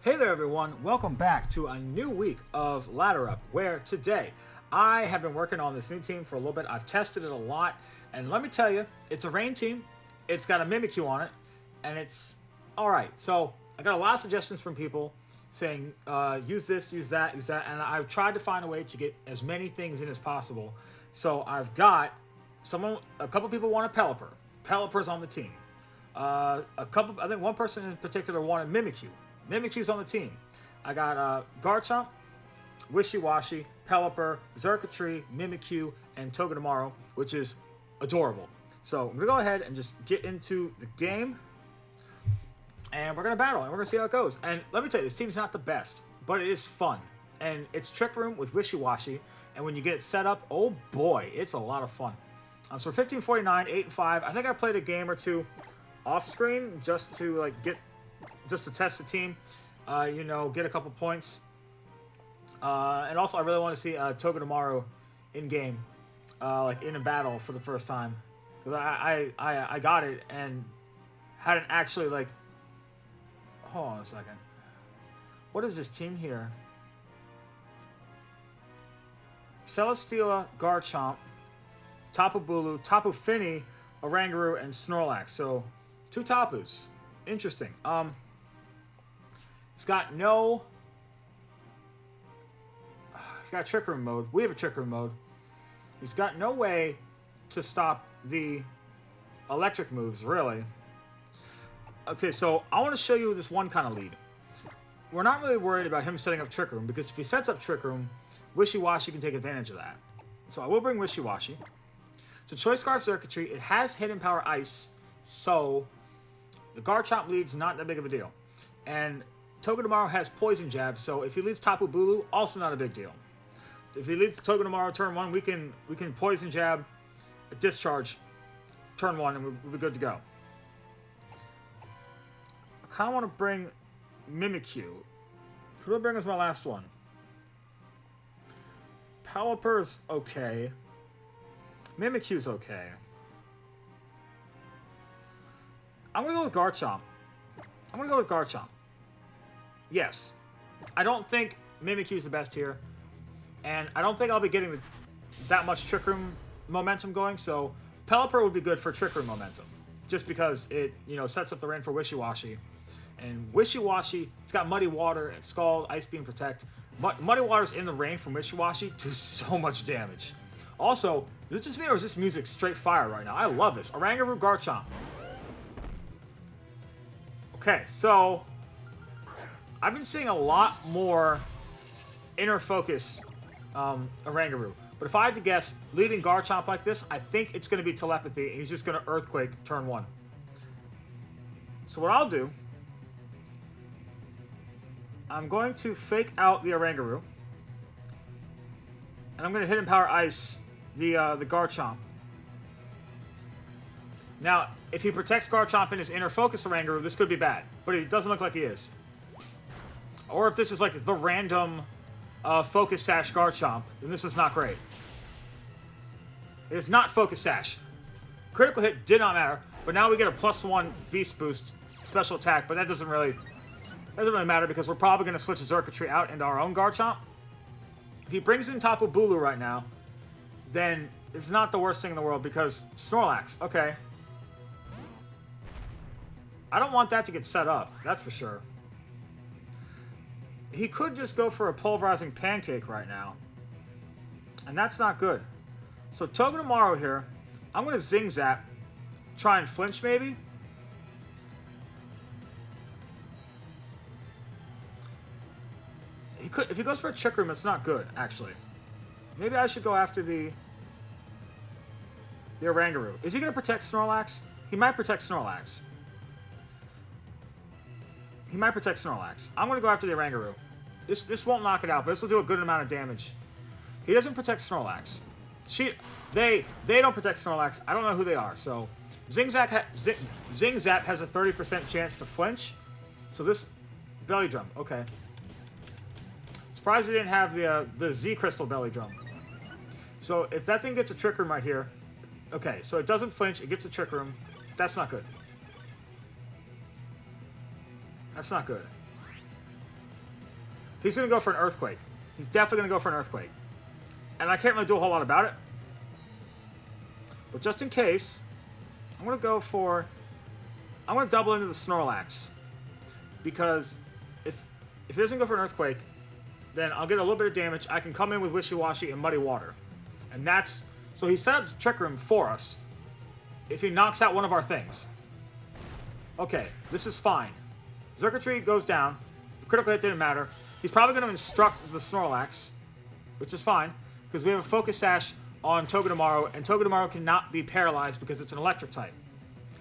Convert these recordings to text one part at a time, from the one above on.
Hey there everyone, welcome back to a new week of Ladder Up, where today I have been working on this new team for a little bit. I've tested it a lot, and let me tell you, it's a rain team, it's got a Mimikyu on it, and it's alright. So I got a lot of suggestions from people saying use this, use that, and I've tried to find a way to get as many things in as possible. So I've got a couple people want a Pelipper. Pelipper's on the team. I think one person in particular wanted Mimikyu. Mimikyu's on the team. I got Garchomp, Wishy-Washy, Pelipper, Xurkitree, Mimikyu, and Togedemaru, which is adorable. So we're going to go ahead and just get into the game. And we're going to battle, and we're going to see how it goes. And let me tell you, this team's not the best, but it is fun. And it's Trick Room with Wishy-Washy. And when you get it set up, oh boy, it's a lot of fun. So 1549, 8-5. I think I played a game or two off screen just to test the team, get a couple points. And also, I really want to see Togedemaru in game, in a battle for the first time. Because I got it and hadn't actually, hold on a second. What is this team here? Celesteela, Garchomp, Tapu Bulu, Tapu Fini, Oranguru, and Snorlax. So, 2 Tapus. Interesting. He's got Trick Room mode. We have a Trick Room mode. He's got no way to stop the electric moves, really. Okay, so I want to show you this one kind of lead. We're not really worried about him setting up Trick Room, because if he sets up Trick Room, Wishy-Washy can take advantage of that. So I will bring Wishy-Washy. So Choice Scarf Xurkitree, it has Hidden Power Ice, so the Garchomp lead's not that big of a deal. And Togedemaru has Poison Jab, so if he leads Tapu Bulu, also not a big deal. If he leads Togedemaru turn 1, we can Poison Jab, Discharge turn 1, and we'll be good to go. I kind of want to bring Mimikyu. Who do I bring as my last one? Pelipper's okay. Mimikyu's okay. I'm going to go with Garchomp. Yes. I don't think Mimikyu's the best here. And I don't think I'll be getting that much Trick Room momentum going, so Pelipper would be good for Trick Room momentum. Just because it, sets up the rain for Wishy-Washy. And Wishy-Washy, it's got Muddy Water and Scald, Ice Beam, Protect. Muddy Water's in the rain from Wishy-Washy do so much damage. Also, is it just me or is this music straight fire right now? I love this. Oranguru, Garchomp. Okay, so I've been seeing a lot more inner focus Oranguru. But if I had to guess, leading Garchomp like this, I think it's going to be Telepathy, and he's just going to Earthquake turn 1. So what I'll do, I'm going to fake out the Oranguru, and I'm going to Hidden Power Ice the Garchomp. Now, if he protects Garchomp in his inner focus Oranguru, this could be bad. But it doesn't look like he is. Or if this is like the random Focus Sash Garchomp, then this is not great. It is not Focus Sash. Critical hit did not matter, but now we get a +1 Beast Boost special attack, but that doesn't really matter because we're probably going to switch Xurkitree out into our own Garchomp. If he brings in Tapu Bulu right now, then it's not the worst thing in the world because Snorlax, okay. I don't want that to get set up, that's for sure. He could just go for a Pulverizing Pancake right now. And that's not good. So Togedemaru here, I'm going to Zing Zap. Try and flinch maybe. If he goes for a Trick Room, it's not good, actually. Maybe I should go after the Oranguru. Is he going to protect Snorlax? He might protect Snorlax. I'm going to go after the Oranguru. This won't knock it out, but this will do a good amount of damage. He doesn't protect Snorlax. They don't protect Snorlax. I don't know who they are. So Zing Zap has a 30% chance to flinch. So this Belly Drum, okay. Surprised he didn't have the Z Crystal Belly Drum. So if that thing gets a Trick Room right here, okay. So it doesn't flinch. It gets a Trick Room. That's not good. That's not good. He's going to go for an Earthquake. He's definitely going to go for an Earthquake. And I can't really do a whole lot about it. But just in case, I'm going to go for... I'm going to double into the Snorlax. Because if he doesn't go for an Earthquake, then I'll get a little bit of damage. I can come in with Wishy-Washy and Muddy Water. And that's... So he set up the Trick Room for us. If he knocks out one of our things. Okay, this is fine. Xurkitree goes down. The critical hit didn't matter. He's probably going to instruct the Snorlax, which is fine, because we have a Focus Sash on Togedemaru, and Togedemaru cannot be paralyzed because it's an electric type.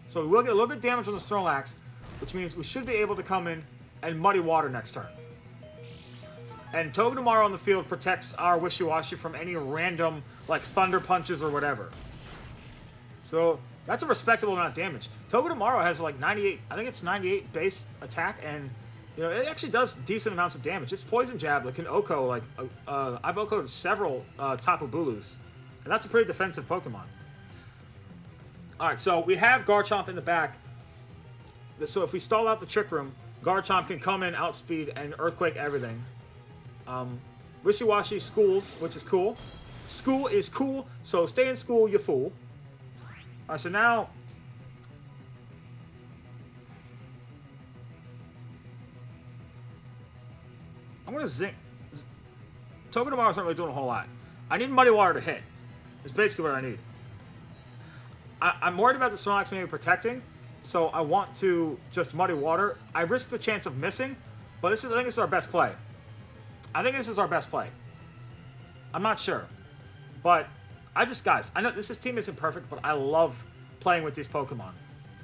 So we will get a little bit of damage on the Snorlax, which means we should be able to come in and Muddy Water next turn. And Togedemaru on the field protects our Wishy-Washy from any random, like, Thunder Punches or whatever. So that's a respectable amount of damage. Togedemaru has, like, 98, I think it's 98 base attack, and... You know, it actually does decent amounts of damage. It's Poison Jab that can OHKO, like, I've OHKO'd several Tapu Bulus. And that's a pretty defensive Pokemon. Alright, so we have Garchomp in the back. So if we stall out the Trick Room, Garchomp can come in, outspeed, and Earthquake everything. Wishy-Washy schools, which is cool. School is cool, so stay in school, you fool. Alright, so now... I'm going to zing... Togedemaru's not really doing a whole lot. I need Muddy Water to hit. That's basically what I need. I'm worried about the Snorlax maybe protecting, so I want to just Muddy Water. I risk the chance of missing, but I think this is our best play. I think this is our best play. I'm not sure. But, guys, I know this team isn't perfect, but I love playing with these Pokemon.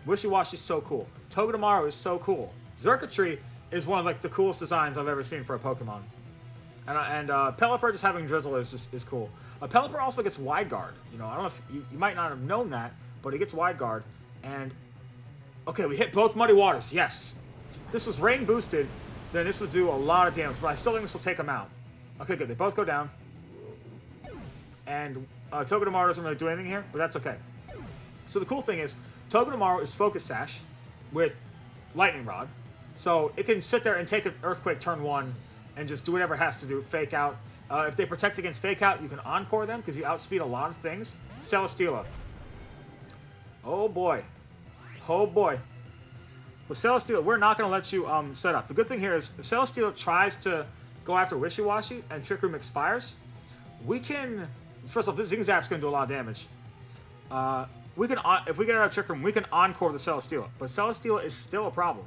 Wishy-Washy is so cool. Togedemaru is so cool. Xurkitree is one of, like, the coolest designs I've ever seen for a Pokemon. And Pelipper just having Drizzle is cool. Pelipper also gets Wide Guard. You know, I don't know if you might not have known that, but he gets Wide Guard. And, okay, we hit both Muddy Waters. Yes. If this was rain boosted, then this would do a lot of damage, but I still think this will take them out. Okay, good. They both go down. And Togedemaru doesn't really do anything here, but that's okay. So the cool thing is, Togedemaru is Focus Sash with Lightning Rod. So it can sit there and take an Earthquake turn 1 and just do whatever it has to do, Fake Out. If they protect against Fake Out, you can Encore them because you outspeed a lot of things. Celesteela. Oh boy. Oh boy. With Celesteela, we're not going to let you set up. The good thing here is, if Celesteela tries to go after Wishy-Washy and Trick Room expires, we can... First off, this Zing Zap's going to do a lot of damage. We can, if we get out of Trick Room, we can Encore the Celesteela. But Celesteela is still a problem.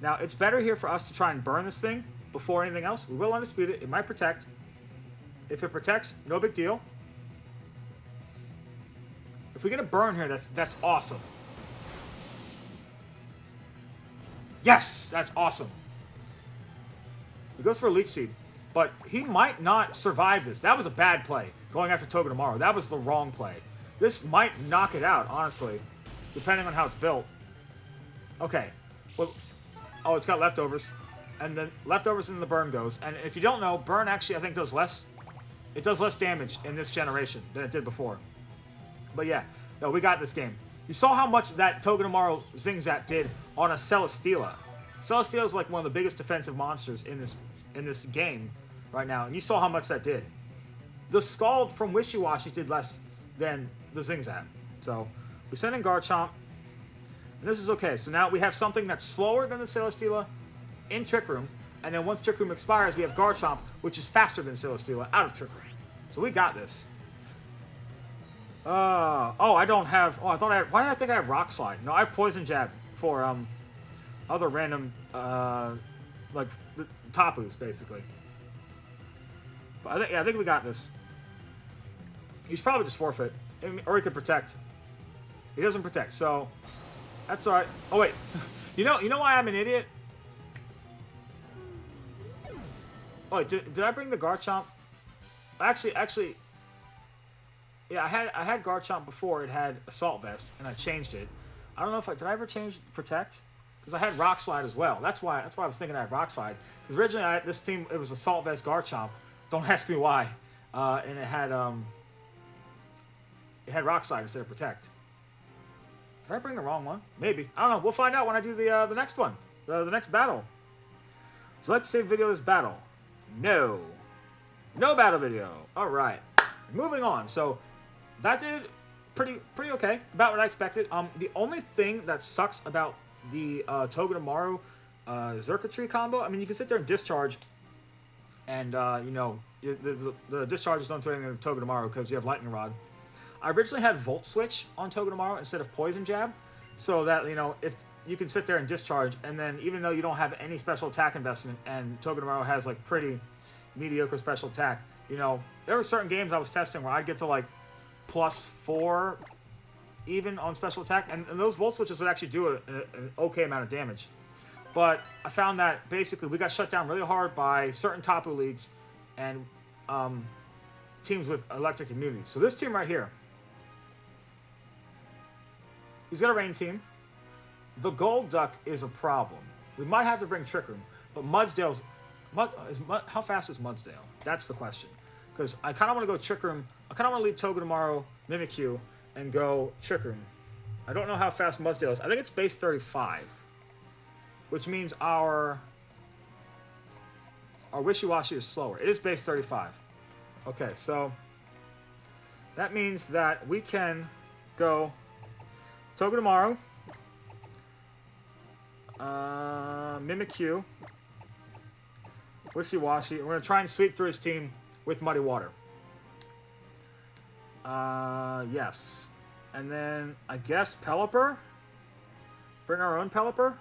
Now, it's better here for us to try and burn this thing before anything else. We will Undisputed it. It might protect. If it protects, no big deal. If we get a burn here, that's awesome. Yes! That's awesome. He goes for a Leech Seed. But he might not survive this. That was a bad play, going after Togedemaru. That was the wrong play. This might knock it out, honestly, depending on how it's built. Okay. Well, oh, it's got Leftovers. And then Leftovers and the Burn goes. And if you don't know, Burn actually, I think, does less... It does less damage in this generation than it did before. But yeah, no, we got this game. You saw how much that Togedemaru Zing Zap did on a Celesteela. Celesteela is like one of the biggest defensive monsters in this game right now. And you saw how much that did. The Scald from Wishy-Washy did less than the Zing Zap. So, we send in Garchomp. And this is okay. So now we have something that's slower than the Celesteela in Trick Room. And then once Trick Room expires, we have Garchomp, which is faster than Celesteela out of Trick Room. So we got this. Oh, I don't have... Oh, I thought I had... Why did I think I have Rock Slide? No, I have Poison Jab for, other random, like, the Tapus, basically. But I think we got this. He's probably just forfeit. Or he could protect. He doesn't protect, so... That's alright. Oh, wait. You know why I'm an idiot? Oh, wait, did I bring the Garchomp? Actually... Yeah, I had Garchomp before. It had Assault Vest, and I changed it. I don't know if did I ever change Protect? Because I had Rock Slide as well. That's why I was thinking I had Rock Slide. Because originally this team, it was Assault Vest Garchomp. Don't ask me why. And it had Rock Slide instead of Protect. Did I bring the wrong one? Maybe. I don't know. We'll find out when I do the next one, the next battle. So let's save video of this battle. No. No battle video. All right. Moving on. So that did pretty okay. About what I expected. The only thing that sucks about the Togedemaru Circuitry combo, I mean, you can sit there and discharge, and you know, the discharges don't do anything to Togedemaru because you have Lightning Rod. I originally had Volt Switch on Togedemaru instead of Poison Jab, so that, you know, if you can sit there and discharge, and then even though you don't have any special attack investment, and Togedemaru has like pretty mediocre special attack, you know, there were certain games I was testing where I'd get to like +4 even on special attack, and those Volt Switches would actually do an okay amount of damage. But I found that basically we got shut down really hard by certain Tapu leagues and teams with electric immunity. So this team right here, he's got a rain team. The Gold Duck is a problem. We might have to bring Trick Room, but Mudsdale's... how fast is Mudsdale? That's the question. Because I kind of want to go Trick Room. I kind of want to lead Togedemaru, Mimikyu, and go Trick Room. I don't know how fast Mudsdale is. I think it's base 35. Which means our Wishy-Washy is slower. It is base 35. Okay, so that means that we can go Togedemaru, Mimikyu, Wishy-Washy. We're going to try and sweep through his team with Muddy Water. Yes. And then, I guess, Pelipper? Bring our own Pelipper?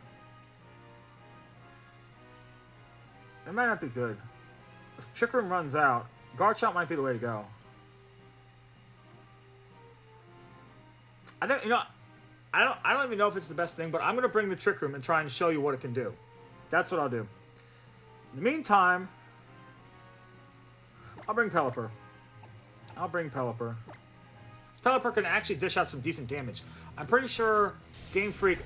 It might not be good. If Trick Room runs out, Garchomp might be the way to go. I don't even know if it's the best thing, but I'm gonna bring the Trick Room and try and show you what it can do. That's what I'll do. In the meantime, I'll bring Pelipper. Pelipper can actually dish out some decent damage. I'm pretty sure Game Freak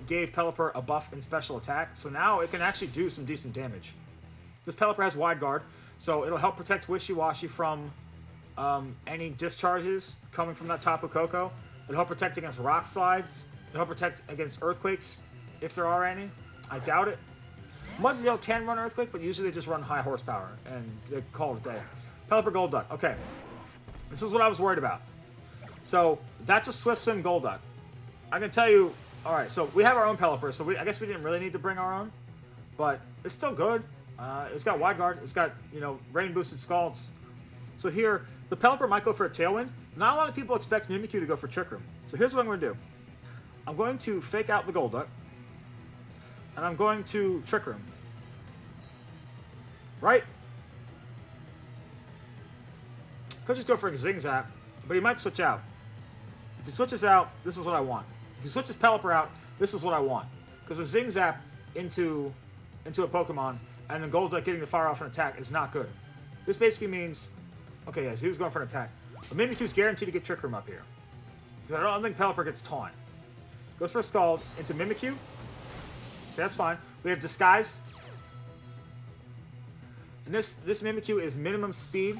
gave Pelipper a buff in special attack, so now it can actually do some decent damage. This Pelipper has Wide Guard, so it'll help protect Wishy-Washy from any discharges coming from that Tapu Koko. It'll help protect against Rock Slides. It'll help protect against Earthquakes, if there are any. I doubt it. Mudsdale can run Earthquake, but usually they just run high horsepower, and they call it a day. Pelipper Gold Duck. Okay. This is what I was worried about. So, that's a Swift Swim Gold Duck. I can tell you... Alright, so we have our own Pelipper, so I guess we didn't really need to bring our own. But it's still good. It's got Wide Guard. It's got, you know, rain-boosted Scalds. So here, the Pelipper might go for a Tailwind. Not a lot of people expect Mimikyu to go for Trick Room. So here's what I'm going to do. I'm going to fake out the Gold Duck. And I'm going to Trick Room. Right? Could just go for a Zing Zap, but he might switch out. If he switches out, this is what I want. If he switches Pelipper out, this is what I want. Because a Zing Zap into a Pokemon and then Gold Duck getting the fire off an attack is not good. This basically means... Okay, yes, he was going for an attack. But Mimikyu's guaranteed to get Trick Room up here. Because I don't think Pelipper gets Taunt. Goes for a Scald into Mimikyu. Okay, that's fine. We have Disguise. And this Mimikyu is minimum speed,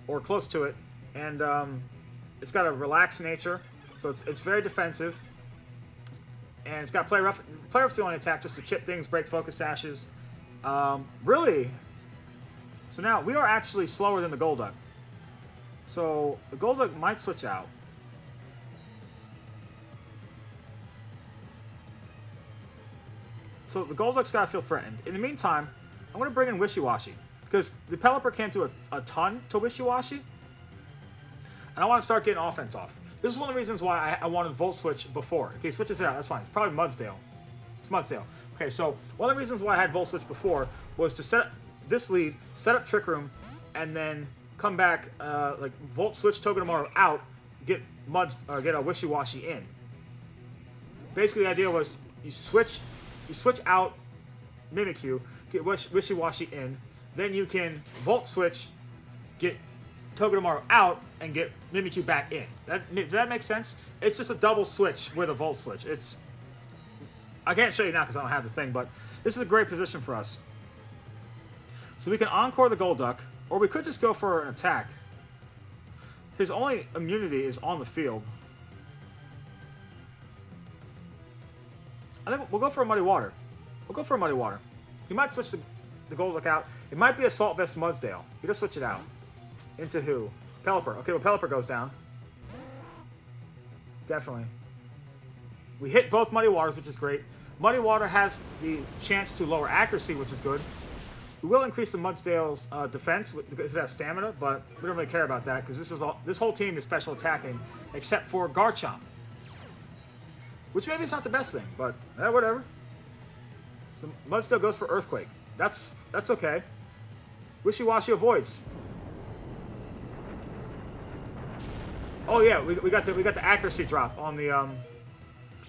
or close to it. And it's got a relaxed nature. So it's very defensive. And it's got Play Rough. Play Rough's the only attack just to chip things, break Focus Sashes. Really? So now, we are actually slower than the Gold Duck. So, the Gold Duck might switch out. So, the Gold Duck's got to feel threatened. In the meantime, I'm going to bring in Wishy-Washy. Because the Pelipper can't do a ton to Wishy-Washy. And I want to start getting offense off. This is one of the reasons why I wanted Volt Switch before. Okay, switches it out, that's fine. It's probably Mudsdale. It's Mudsdale. Okay, so one of the reasons why I had Volt Switch before was to set up this lead, set up Trick Room, and then come back, like Volt Switch Togedemaru out, get a Wishy-Washy in. Basically, the idea was you switch out Mimikyu, get Wishy-Washy in, then you can Volt Switch, get Togedemaru out, and get Mimikyu back in. Does that make sense? It's just a double switch with a Volt Switch. I can't show you now because I don't have the thing, but this is a great position for us. So we can Encore the Gold Duck, or we could just go for an attack. His only immunity is on the field. I think we'll go for a Muddy Water. He might switch the the Golduck out. It might be Assault Vest Mudsdale. You just switch it out. Into who? Pelipper. Okay, well, Pelipper goes down. Definitely. We hit both Muddy Waters, which is great. Muddy Water has the chance to lower accuracy, which is good. We will increase the Mudsdale's defense because it has stamina, but we don't really care about that because this whole team is special attacking, except for Garchomp. Which maybe is not the best thing, but whatever. So Mudsdale goes for Earthquake. That's okay. Wishy-Washy avoids. Oh yeah, we got the accuracy drop on the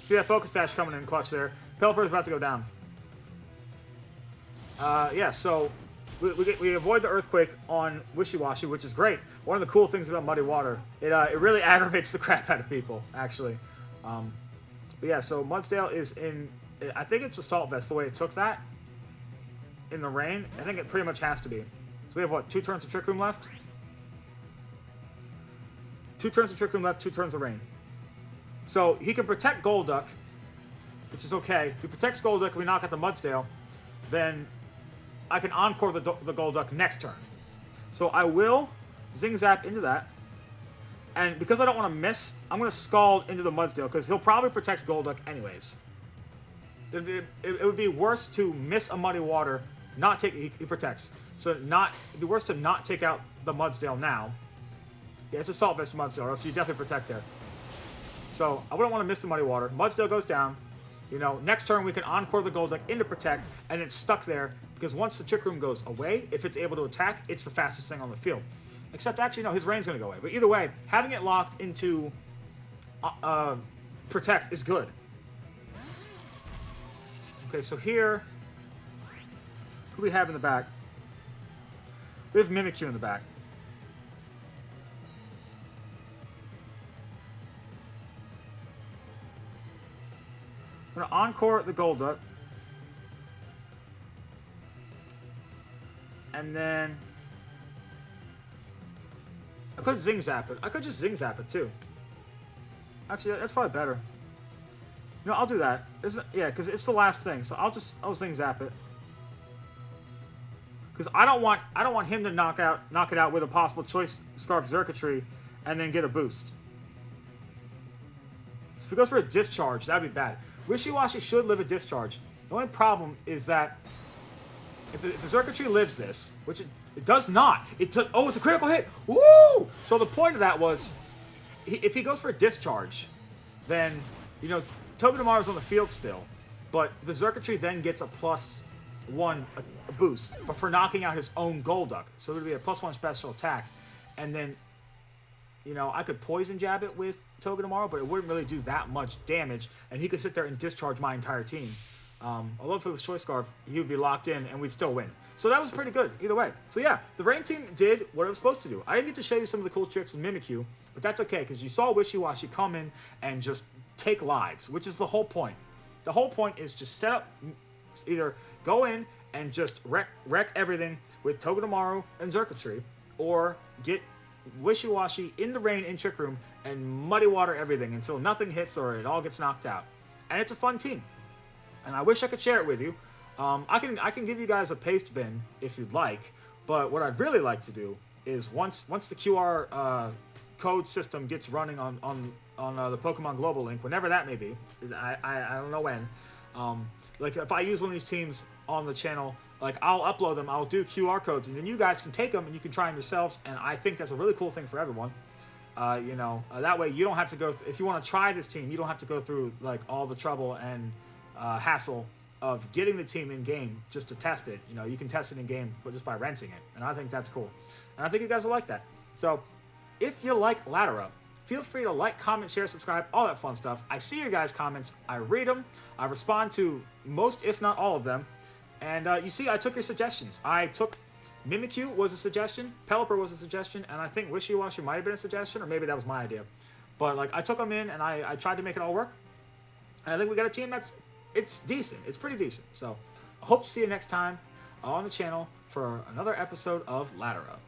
see that Focus Sash coming in clutch there. Pelipper's about to go down. Yeah, so we avoid the Earthquake on Wishy-Washy, which is great. One of the cool things about Muddy Water, it really aggravates the crap out of people, actually. But yeah, so Mudsdale is in, I think it's Assault Vest the way it took that in the rain. I think it pretty much has to be. So we have what, 2 turns of Trick Room left? 2 turns of Trick Room left, 2 turns of rain. So he can protect Golduck, which is okay. If he protects Golduck, we knock out the Mudsdale, then I can Encore the Golduck next turn. So I will Zing Zap into that. And because I don't want to miss, I'm going to Scald into the Mudsdale because he'll probably protect Golduck anyways. It would be worse to miss a Muddy Water, not take, he protects. So it'd be worse to not take out the Mudsdale now. Yeah, it's Assault Vest Mudsdale, so you definitely protect there. So I wouldn't want to miss the Muddy Water. Mudsdale goes down. You know, next turn we can Encore the Golduck into Protect, and it's stuck there because once the Trick Room goes away, if it's able to attack, it's the fastest thing on the field. Except actually, no, his Rain's going to go away. But either way, having it locked into Protect is good. Okay, so here, who do we have in the back? We have Mimikyu in the back. I'm going to Encore the Golduck. And then I could Zing Zap it. I could just Zing Zap it too. Actually, that's probably better. You know, I'll do that. Yeah, because it's the last thing. So I'll Zing Zap it. Because I don't want him to knock it out with a possible Choice Scarf Xurkitree and then get a boost. So if he goes for a Discharge, that'd be bad. Wishy-Washy should live a Discharge. The only problem is that if the Xurkitree lives this, which it does not. Oh, it's a critical hit. Woo! So the point of that was, if he goes for a Discharge, then, you know, Togedemaru's on the field still, but the Xurkitree then gets a +1 a boost, but for knocking out his own Golduck. So it would be a +1 special attack. And then, you know, I could Poison Jab it with Togedemaru, but it wouldn't really do that much damage, and he could sit there and discharge my entire team. Although if it was Choice Scarf, he would be locked in, and we'd still win. So that was pretty good, either way. So yeah, the Rain team did what it was supposed to do. I didn't get to show you some of the cool tricks with Mimikyu, but that's okay, because you saw Wishy-Washy come in and just take lives, which is the whole point. The whole point is just set up, either go in and just wreck everything with Togedemaru and Xurkitree, or get Wishy-Washy in the Rain in Trick Room and Muddy Water everything until nothing hits or it all gets knocked out. And it's a fun team. And I wish I could share it with you. I can give you guys a paste bin if you'd like, but what I'd really like to do is once the QR code system gets running on the Pokemon Global link, whenever that may be, I don't know when. Like if I use one of these teams on the channel, like I'll upload them, I'll do QR codes, and then you guys can take them and you can try them yourselves. And I think that's a really cool thing for everyone. You know, that way you don't have to go. If you want to try this team, you don't have to go through like all the trouble and hassle of getting the team in game just to test it. You know, you can test it in game, but just by renting it, and I think that's cool. And I think you guys will like that. So, if you like Ladder Up, feel free to like, comment, share, subscribe, all that fun stuff. I see your guys' comments. I read them. I respond to most, if not all of them. And you see, I took your suggestions. I took Mimikyu was a suggestion, Pelipper was a suggestion, and I think Wishy-Washy might have been a suggestion, or maybe that was my idea. But like, I took them in and I tried to make it all work. And I think we got a team it's decent. It's pretty decent. So I hope to see you next time on the channel for another episode of Ladder Up.